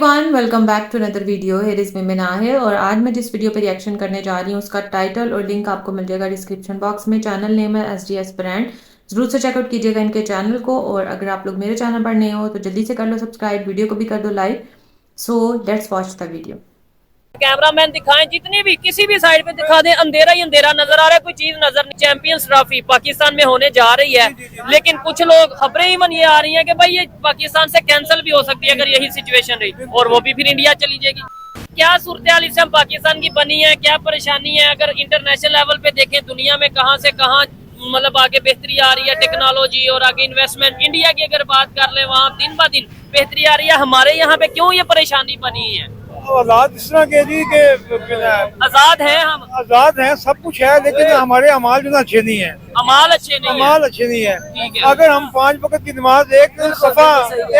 Everyone, welcome back to another video. Here is me Minahir और आज मैं जिस वीडियो पर रिएक्शन करने जा रही हूँ उसका टाइटल और लिंक आपको मिल जाएगा डिस्क्रिप्शन बॉक्स में। चैनल नेम है SGS ब्रांड। जरूर से चेकआउट कीजिएगा इनके चैनल को, और अगर आप लोग मेरे चैनल पर नए हो तो जल्दी से कर लो सब्सक्राइब, वीडियो को भी कर दो like. So let's watch the video. Cameraman दिखाएं, जितनी भी किसी भी साइड पे दिखा दें, अंधेरा ही अंधेरा नजर आ रहा है, कोई चीज नजर नहीं। चैंपियंस ट्रॉफी पाकिस्तान में होने जा रही है, लेकिन कुछ लोग खबरें ही मन ये आ रही हैं कि भाई ये पाकिस्तान से कैंसिल भी हो सकती है अगर यही सिचुएशन रही, और वो भी फिर इंडिया चली जाएगी। क्या सूरत इस टाइम पाकिस्तान की बनी है, क्या परेशानी है? अगर इंटरनेशनल लेवल पे देखें, दुनिया में कहाँ से कहाँ मतलब आगे बेहतरी आ रही है, टेक्नोलॉजी और आगे इन्वेस्टमेंट। इंडिया की अगर बात कर ले, वहाँ दिन ब दिन बेहतरी आ रही है। हमारे यहाँ पे क्यों ये परेशानी बनी है? आजाद इस तरह के जी के आजाद हैं हम, आजाद हैं, सब कुछ है, लेकिन हमारे अमाल जो ना अच्छे नहीं है। अमाल अच्छे नहीं है। अमाल अच्छे नहीं है। ठीक है। अगर हम 5 वक्त की नमाज एक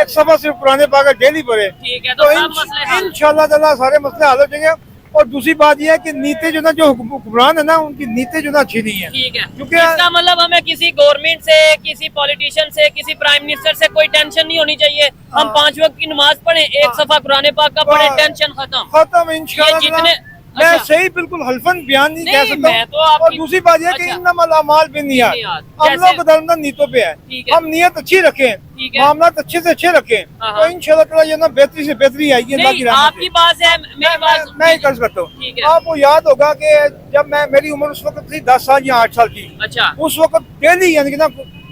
सफा सिर्फ पुराने पाक डेली पढ़े, ठीक है, तो सब मसले हल। इंशाल्लाह ताला सारे मसले हल हो जाएंगे। और दूसरी बात यह है कि नीति जो ना, जो हुक्मरान है ना, उनकी नीति जो ना अच्छी नहीं है। ठीक है, क्योंकि इसका मतलब हमें किसी गवर्नमेंट से, किसी पॉलिटिशियन से, किसी प्राइम मिनिस्टर से कोई टेंशन नहीं होनी चाहिए। हम 5 वक्त की नमाज पढ़े, एक सफा कुरान पाक का पढ़े, टेंशन खत्म इंशाल्लाह। जितने मैं अच्छा। सही बिल्कुल हल्फन बयान नहीं कह सकता मैं तो हूँ। आपकी- और दूसरी बात यह कि अच्छा। इन्नमल अमाल बिन्नियात, हम जैसे- लोग का धर्म नीतों पे है। ठीक है। हम नियत अच्छी रखें, ठीक है। मामला अच्छे से अच्छे रखें, हाँ। तो इंशाल्लाह ताला ये ना बेहतरी से बेहतरी आएगी। अल्लाह की नहीं, रहमत आपकी से। बात है, मेरी बात मैं ही कर सकता ठीक हूँ। है। आपको याद होगा कि जब मेरी उम्र उस वक्त थी 10 साल या 8 साल की, अच्छा, उस वक्त डेली यानी कि ना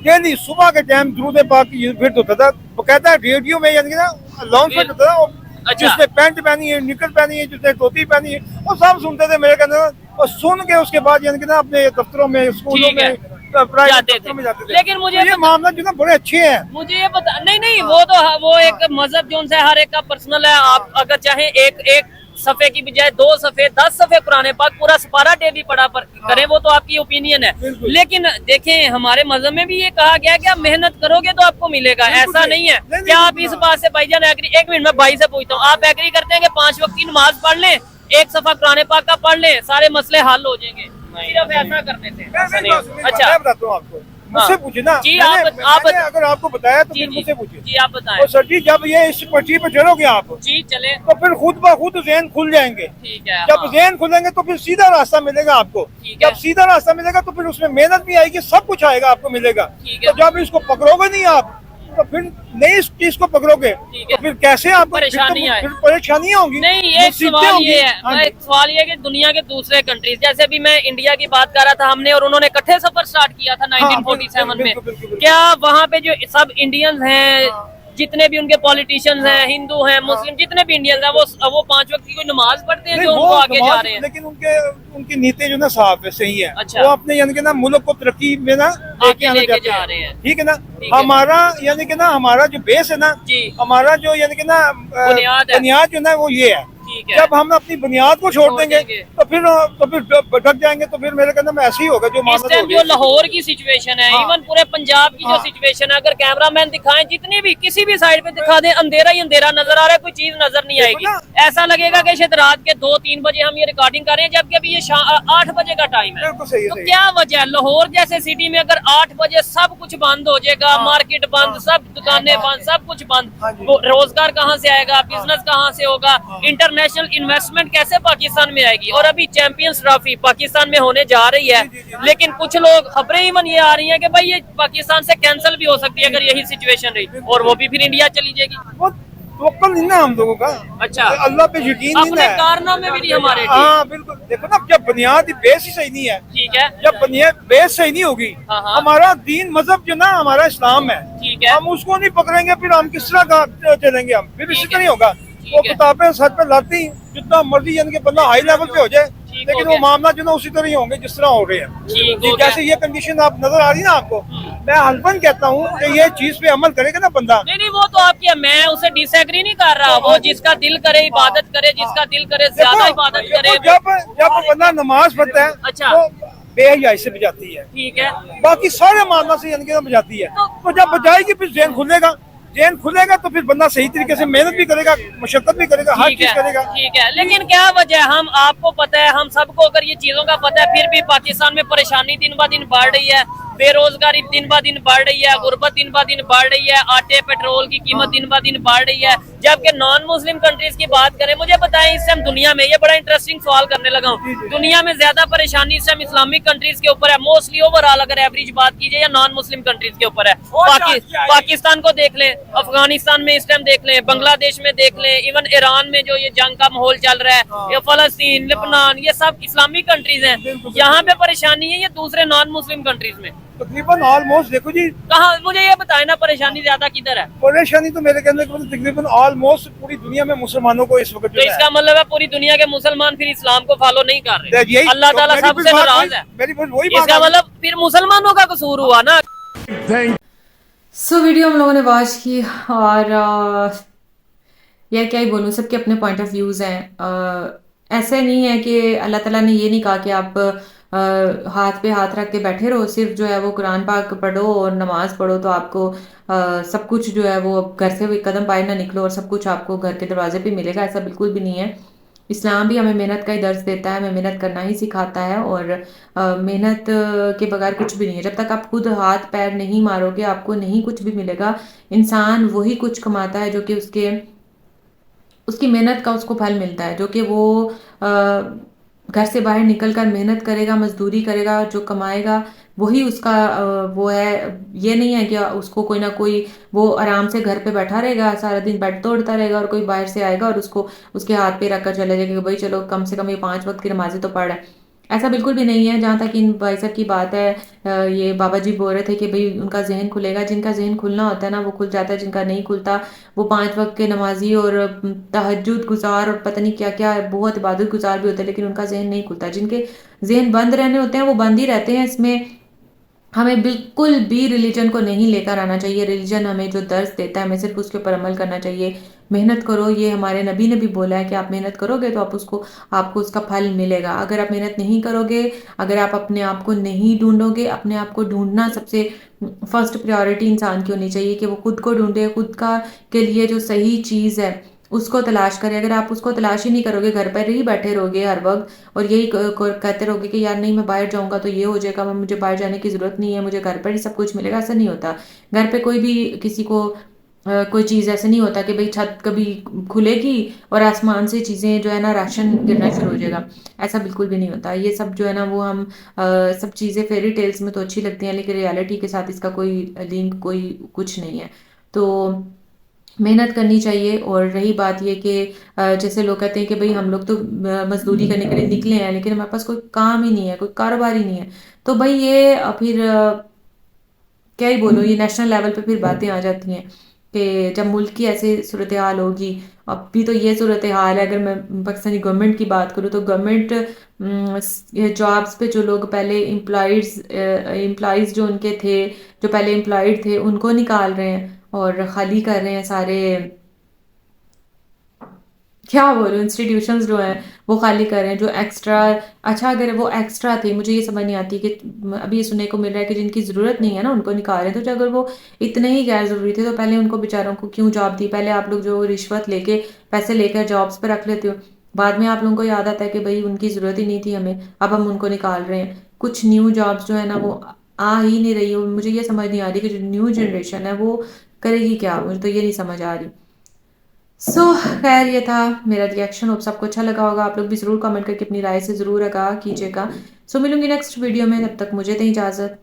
डेली सुबह के टाइम दुरूद पाक की फिट होता था, बकायदा रेडियो में यानी कि ना लॉन्ग फिट होता था। अच्छा। जिसने पैंट पहनी है, निकर पहनी है, जिसने धोती पहनी है, वो सब सुनते थे मेरे कहने। और सुन के उसके बाद यानी कि ना अपने दफ्तरों में, स्कूलों ठीक है। में, प्राइवेट जाते दफ्तरों में जाते थे। लेकिन मुझे तो ये मामला जो ना बड़े अच्छे हैं। मुझे ये पता नहीं, वो एक मजहब जो उनसे हर एक का पर्सनल है। आप अगर चाहे एक सफे की बजाय 2 सफे 10 सफे कुरान पाक पूरा सपारा डेली पढ़ा करें, वो तो आपकी ओपिनियन है। बिल्कुल। लेकिन देखें, हमारे मजहब में भी ये कहा गया कि आप मेहनत करोगे तो आपको मिलेगा। बिल्कुल ऐसा नहीं। नहीं है। नहीं, क्या आप नहीं, इस बात से भाईजान एग्री? 1 मिनट में भाई से पूछता हूँ, आप एग्री करते हैं कि 5 वक्त की नमाज पढ़ लें, एक सफा कुरान पाक का पढ़ लें, सारे मसले हल हो जाएंगे? सिर्फ ऐसा करने से ऐसा नहीं। अच्छा, मैं बताता हूँ आपको, मुझसे पूछे ना। जी, मैंने अगर आपको बताया तो जी फिर जी मुझसे पूछिए। जी, आप बताएं। और सर जी, जब ये इस पटरी पे चढ़ोगे आप, जी चले, तो फिर खुद ब खुद ज़हन खुल जाएंगे। ठीक है। जब हाँ, ज़हन खुलेंगे तो फिर सीधा रास्ता मिलेगा आपको। ठीक है। जब सीधा रास्ता मिलेगा तो फिर उसमें मेहनत भी आएगी, सब कुछ आएगा, आपको मिलेगा। ठीक है। तो जब इसको पकड़ोगे नहीं आप, तो फिर नहीं इस चीज को पकड़ोगे, ठीक है। तो फिर कैसे आपको परेशानी आए। फिर परेशानियां होंगी। नहीं, एक मुसीबतें सवाल होंगी। ये है, हाँ जी। एक सवाल ये है कि दुनिया के दूसरे कंट्रीज, जैसे भी मैं इंडिया की बात कर रहा था, हमने और उन्होंने इकट्ठे सफर स्टार्ट किया था 1947 में। बिल्कुल, बिल्कुल, बिल्कुल। क्या वहाँ पे जो सब इंडियंस हैं, जितने भी उनके पॉलिटिशियंस हैं, हिंदू हैं, मुस्लिम, जितने भी इंडियंस हैं, वो 5 वक्त की कोई नमाज पढ़ते हैं नहीं, जो वो उनको आगे जा समाज- रहे हैं? लेकिन उनकी नीति जो ना साफ है, सही है। अच्छा। वो अपने यानी कि ना मुल्क को तरक्की में ना आगे आना लेके चाहते जा हैं। रहे हैं। ठीक है ना। ठीक है। हमारा यानी कि ना हमारा जो बेस है ना, जी। हमारा जो यानी कि ना बुनियाद है। बुनियाद जो ना वो ये है। ठीक है। जब हम अपनी बुनियाद को छोड़ देंगे देंगे। तो फिर भटक जाएंगे। तो फिर मेरे कहने में ऐसे ही होगा जो इस मामला टाइम हो जो गया। लाहौर की सिचुएशन है, हाँ। इवन पूरे पंजाब की जो हाँ। सिचुएशन है, अगर कैमरामैन दिखाएं, जितनी भी किसी भी साइड पे दिखा दें, अंधेरा ही अंधेरा नजर आ रहा है, कोई चीज नजर नहीं देखो आएगी। ऐसा लगेगा कि शायद रात के 2-3 बजे हम ये रिकॉर्डिंग कर रहे हैं, जबकि अभी ये 8 बजे का टाइम है। बिल्कुल सही है, तो सही है। क्या वजह है? लाहौर जैसे सिटी में अगर 8 बजे सब कुछ बंद हो जाएगा, मार्केट बंद, सब दुकानें बंद, सब कुछ बंद, हाँ जी। वो रोजगार कहाँ से आएगा? बिजनेस कहाँ से होगा? इंटरनेशनल इन्वेस्टमेंट कैसे पाकिस्तान में आएगी? और अभी चैंपियंस ट्रॉफी पाकिस्तान में होने जा रही है, लेकिन कुछ लोग खबरें ही मन ये आ रही हैं कि भाई ये पाकिस्तान से कैंसिल भी हो सकती है अगर यही सिचुएशन रही, और वो भी फिर इंडिया चली जाएगी। वो तवक्कल नहीं ना हम लोगों का। अच्छा। अल्लाह पे यकीन नहीं अपने है। कारनामे भी नहीं हमारे। हाँ बिल्कुल। देखो ना, जब बुनियादी बेस ही सही नहीं है, ठीक है। जब बुनियाद बेस सही नहीं होगी, हाँ, हाँ। हमारा दीन मजहब जो ना हमारा इस्लाम है, ठीक है। हम उसको नहीं पकड़ेंगे, फिर हम किस तरह का चलेंगे? हम फिर इसी ठीक तरह है। ही होगा। ठीक वो है। किताबें सर पे लाती, जितना मर्जी यानी कि बंदा हाई लेवल पे हो जाए, ठीक लेकिन हो वो गया। मामला जो ना उसी तरह ही होंगे जिस तरह हो रहे हैं। ठीक जी, हो गया। जैसे ये कंडीशन आप नजर आ रही ना आपको, मैं हल्फन कहता हूँ कि ये चीज पे अमल करेगा ना बंदा, नहीं, वो तो आपकी, मैं उसे डिसएग्री नहीं कर रहा। वो जिसका दिल करे इबादत करे, जिसका दिल करे ज्यादा इबादत करे। जब जब बंदा नमाज पढ़ता है अच्छा। तो बेहयाई से बजाती है, ठीक है। बाकी सारे मामला से यानी कि बजाती है। तो जब बजाएगी फिर ज़हन खुलेगा, ज़हन खुलेगा तो फिर बंदा सही तरीके से मेहनत भी करेगा, मशक्कत भी करेगा, हर ठीक चीज है, करेगा। ठीक है। लेकिन क्या वजह है? हम, आपको पता है, हम सबको अगर ये चीजों का पता है, फिर भी पाकिस्तान में परेशानी दिन ब दिन बढ़ रही है, बेरोजगारी दिन ब दिन बढ़ रही है, गुर्बत दिन ब दिन बढ़ रही है, आटे पेट्रोल की कीमत दिन ब दिन बढ़ रही है, जबकि नॉन मुस्लिम कंट्रीज की बात करें, मुझे बताएं इस टाइम दुनिया में, ये बड़ा इंटरेस्टिंग सवाल करने लगा हूँ, दुनिया में ज्यादा परेशानी इस टाइम इस्लामिक कंट्रीज के ऊपर है मोस्टली ओवरऑल, अगर एवरेज बात कीजिए, या नॉन मुस्लिम कंट्रीज के ऊपर है? पाकिस्तान को देख लें, अफगानिस्तान में इस टाइम देख लें, बांग्लादेश में देख लें, इवन ईरान में जो ये जंग का माहौल चल रहा है, या फलस्तीन, लेबनान, ये सब इस्लामिक कंट्रीज हैं। यहाँ पे परेशानी है ये दूसरे नॉन मुस्लिम कंट्रीज में तकरीबन ऑलमोस्ट देखो जी, कहाँ, मुझे ये बताए ना परेशानी ज्यादा किधर है? परेशानी तो मेरे कहने के मतलब तकरीबन ऑलमोस्ट पूरी दुनिया में मुसलमानों को इस वक्त तो इसका मतलब है पूरी दुनिया के मुसलमान फिर इस्लाम को फॉलो नहीं कर रहे, यही अल्लाह ताला मेरी सबसे बात नाराज है। मेरी वही बात इसका मतलब फिर मुसलमानों का कसूर हुआ ना। वीडियो हम लोगों ने वॉच की और यार क्या ही बोलूँ, सबके अपने पॉइंट ऑफ व्यूज़ हैं। ऐसे नहीं है कि अल्लाह ताला ने ये नहीं कहा कि आप हाथ पे हाथ रख के बैठे रहो, सिर्फ जो है वो कुरान पाक पढ़ो और नमाज पढ़ो तो आपको सब कुछ जो है वो घर से भी कदम पाए ना निकलो और सब कुछ आपको घर के दरवाजे पे मिलेगा। ऐसा बिल्कुल भी नहीं है। इस्लाम भी हमें मेहनत का ही दर्ज देता है, हमें मेहनत करना ही सिखाता है और मेहनत के बगैर कुछ भी नहीं है। जब तक आप खुद हाथ पैर नहीं मारोगे आपको नहीं कुछ भी मिलेगा। इंसान वही कुछ कमाता है जो कि उसकी मेहनत का उसको फल मिलता है, जो कि वो घर से बाहर निकल कर मेहनत करेगा, मजदूरी करेगा, जो कमाएगा वही उसका वो है। ये नहीं है कि उसको कोई ना कोई वो आराम से घर पे बैठा रहेगा, सारा दिन बेड तोड़ता रहेगा और कोई बाहर से आएगा और उसको उसके हाथ पे रख कर चले जाएगा कि भाई चलो कम से कम ये 5 वक्त की नमाजें तो पढ़ है। ऐसा बिल्कुल भी नहीं है। जहाँ तक इन भाई साहब की बात है, ये बाबा जी बोल रहे थे कि भाई उनका जहन खुलेगा, जिनका जहन खुलना होता है ना वो खुल जाता है, जिनका नहीं खुलता वो 5 वक्त के नमाजी और तहज्जुद गुजार और पता नहीं क्या क्या बहुत इबादत गुजार भी होते हैं, लेकिन उनका जहन नहीं खुलता। जिनके जहन बंद रहने होते हैं वो बंद ही रहते हैं। इसमें हमें बिल्कुल भी रिलीजन को नहीं लेकर आना चाहिए। रिलीजन हमें जो दर्ज देता है हमें सिर्फ उसके ऊपर अमल करना चाहिए। मेहनत करो, ये हमारे नबी ने भी बोला है कि आप मेहनत करोगे तो आपको उसका फल मिलेगा। अगर आप मेहनत नहीं करोगे, अगर आप अपने आप को नहीं ढूंढोगे, अपने आप को ढूंढना सबसे फर्स्ट प्रायोरिटी इंसान की होनी चाहिए कि वो खुद को ढूंढे, खुद का के लिए जो सही चीज़ है उसको तलाश करें। अगर आप उसको तलाश ही नहीं करोगे, घर पर ही बैठे रहोगे हर वक्त और यही कहते रहोगे कि यार नहीं मैं बाहर जाऊंगा तो ये हो जाएगा, मुझे बाहर जाने की ज़रूरत नहीं है, मुझे घर पर ही सब कुछ मिलेगा, ऐसा नहीं होता। घर पे कोई भी किसी को कोई चीज़ ऐसे नहीं होता कि भाई छत कभी खुलेगी और आसमान से चीज़ें जो है ना राशन गिरना शुरू हो जाएगा। ऐसा बिल्कुल भी नहीं होता। ये सब जो है ना वो हम सब चीज़ें फेरी टेल्स में तो अच्छी लगती हैं लेकिन रियलिटी के साथ इसका कोई लिंक कोई कुछ नहीं है। तो मेहनत करनी चाहिए। और रही बात ये कि जैसे लोग कहते हैं कि भाई हम लोग तो मजदूरी करने के लिए निकले हैं लेकिन हमारे पास कोई काम ही नहीं है, कोई कारोबार ही नहीं है, तो भाई ये फिर क्या ही बोलो, ये नेशनल लेवल पे फिर बातें आ जाती हैं कि जब मुल्क की ऐसी सूरत हाल होगी। अभी तो ये सूरत हाल है, अगर मैं पाकिस्तानी गवर्नमेंट की बात करूँ तो गवर्नमेंट जॉब्स पे जो लोग पहले एम्प्लॉयज़ जो उनके थे, जो पहले एम्प्लॉयड थे उनको निकाल रहे हैं और खाली कर रहे हैं सारे, क्या बोलूं, इंस्टीट्यूशंस जो हैं वो खाली कर रहे हैं जो एक्स्ट्रा। अच्छा अगर वो एक्स्ट्रा थे, मुझे ये समझ नहीं आती कि अभी ये सुनने को मिल रहा है कि जिनकी ज़रूरत नहीं है ना उनको निकाल रहे हैं। तो अगर वो इतने ही गैर ज़रूरी थे तो पहले उनको बेचारों को क्यों जॉब दी? पहले आप लोग जो रिश्वत लेके पैसे लेकर जॉब्स पर रख लेते हो, बाद में आप लोगों को याद आता है कि भाई उनकी ज़रूरत ही नहीं थी हमें, अब हम उनको निकाल रहे हैं। कुछ न्यू जॉब्स जो है ना वो आ ही नहीं रही हो। मुझे ये समझ नहीं आ रही कि जो न्यू जनरेशन है वो करेगी क्या, मुझे तो ये नहीं समझ आ रही। खैर ये था मेरा रिएक्शन। होप सबको अच्छा लगा होगा। आप लोग भी ज़रूर कमेंट करके अपनी राय से ज़रूर आगाह कीजिएगा। मिलूंगी नेक्स्ट वीडियो में, तब तक मुझे दें इजाज़त।